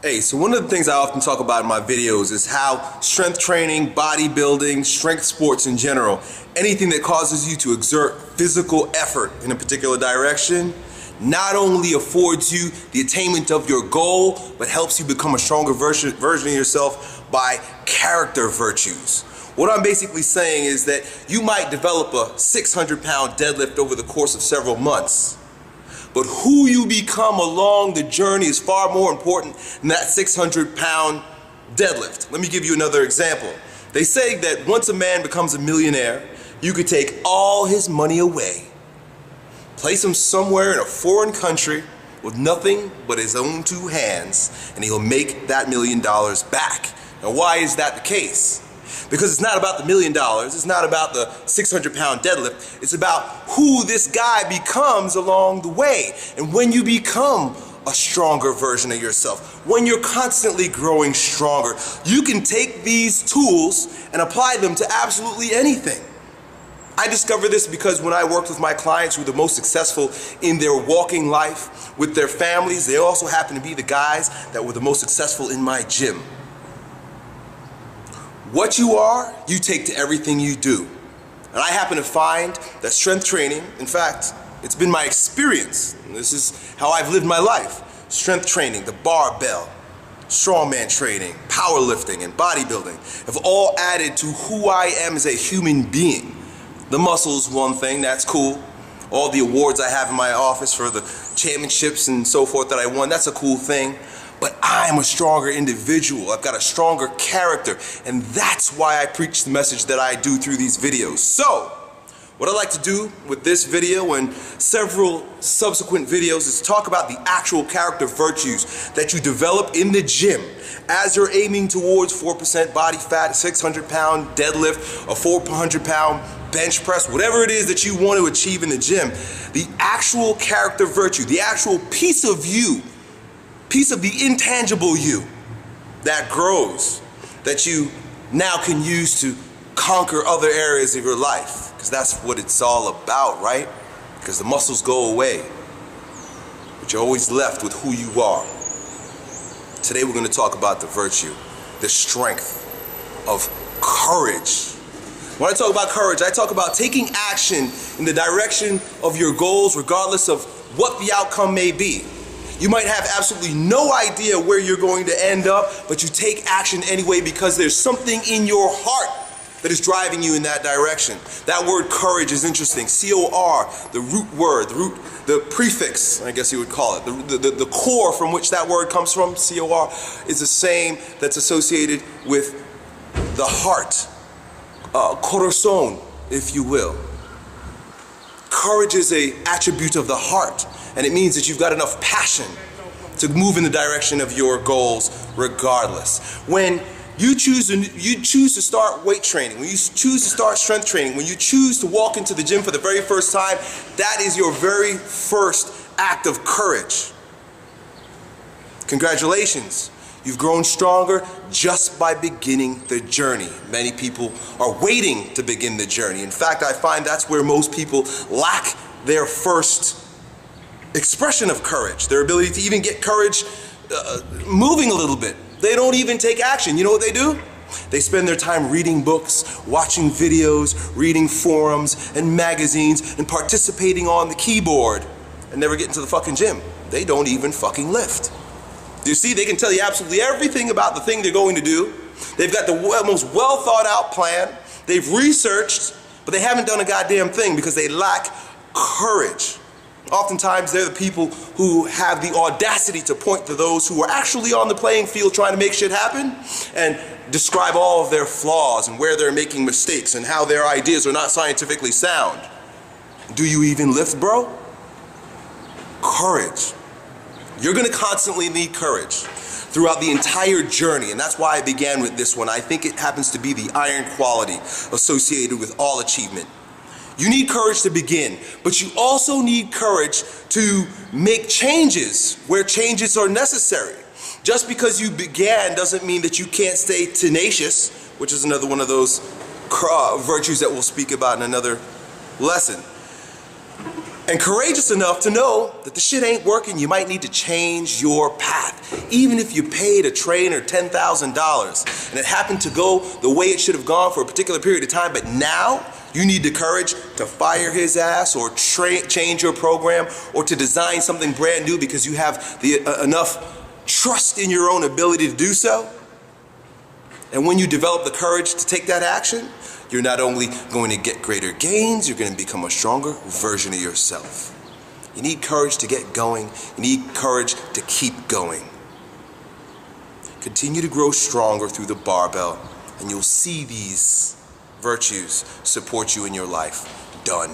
Hey, so one of the things I often talk about in my videos is how strength training, bodybuilding, strength sports in general, anything that causes you to exert physical effort in a particular direction, not only affords you the attainment of your goal, but helps you become a stronger version of yourself by character virtues. What I'm basically saying is that you might develop a 600-pound deadlift over the course of several months. But who you become along the journey is far more important than that 600-pound deadlift. Let me give you another example. They say that once a man becomes a millionaire, you could take all his money away, place him somewhere in a foreign country with nothing but his own two hands, and he'll make that $1 million back. Now, why is that the case? Because it's not about the $1 million, it's not about the 600-pound deadlift, it's about who this guy becomes along the way. And when you become a stronger version of yourself, when you're constantly growing stronger, you can take these tools and apply them to absolutely anything. I discovered this because when I worked with my clients who were the most successful in their walking life, with their families, they also happen to be the guys that were the most successful in my gym. What you are, you take to everything you do. And I happen to find that strength training, in fact, it's been my experience, and this is how I've lived my life. Strength training, the barbell, strongman training, powerlifting, and bodybuilding have all added to who I am as a human being. The muscles, one thing, that's cool. All the awards I have in my office for the championships and so forth that I won, that's a cool thing. But I'm a stronger individual. I've got a stronger character, and that's why I preach the message that I do through these videos. So, what I'd like to do with this video and several subsequent videos is talk about the actual character virtues that you develop in the gym as you're aiming towards 4% body fat, 600-pound deadlift, a 400-pound bench press, whatever it is that you want to achieve in the gym. The actual character virtue, the actual piece of you, piece of the intangible you that grows, that you now can use to conquer other areas of your life. Because that's what it's all about, right? Because the muscles go away, but you're always left with who you are. Today we're going to talk about the virtue, the strength of courage. When I talk about courage, I talk about taking action in the direction of your goals regardless of what the outcome may be. You might have absolutely no idea where you're going to end up, but you take action anyway because there's something in your heart that is driving you in that direction. That word courage is interesting. C-O-R, the root word, the prefix, I guess you would call it, the core from which that word comes from, C-O-R, is the same that's associated with the heart, corazón, if you will. Courage is an attribute of the heart. And it means that you've got enough passion to move in the direction of your goals regardless. When you choose to start weight training, when you choose to start strength training, when you choose to walk into the gym for the very first time, that is your very first act of courage. Congratulations. You've grown stronger just by beginning the journey. Many people are waiting to begin the journey. In fact, I find that's where most people lack their first expression of courage, their ability to even get courage moving a little bit. They don't even take action. You know what they do? They spend their time reading books, watching videos, reading forums and magazines, and participating on the keyboard, and never get into the fucking gym. They don't even fucking lift. You see, they can tell you absolutely everything about the thing they're going to do. They've got the most well thought out plan. They've researched, but they haven't done a goddamn thing because they lack courage. Oftentimes, they're the people who have the audacity to point to those who are actually on the playing field trying to make shit happen and describe all of their flaws and where they're making mistakes and how their ideas are not scientifically sound. Do you even lift, bro? Courage. You're going to constantly need courage throughout the entire journey, and that's why I began with this one. I think it happens to be the iron quality associated with all achievement. You need courage to begin, but you also need courage to make changes where changes are necessary. Just because you began doesn't mean that you can't stay tenacious, which is another one of those virtues that we'll speak about in another lesson. And courageous enough to know that the shit ain't working, you might need to change your path. Even if you paid a trainer $10,000 and it happened to go the way it should have gone for a particular period of time, but now you need the courage to fire his ass or change your program or to design something brand new because you have enough trust in your own ability to do so. And when you develop the courage to take that action, you're not only going to get greater gains, you're going to become a stronger version of yourself. You need courage to get going. You need courage to keep going. Continue to grow stronger through the barbell, and you'll see these virtues support you in your life. Done.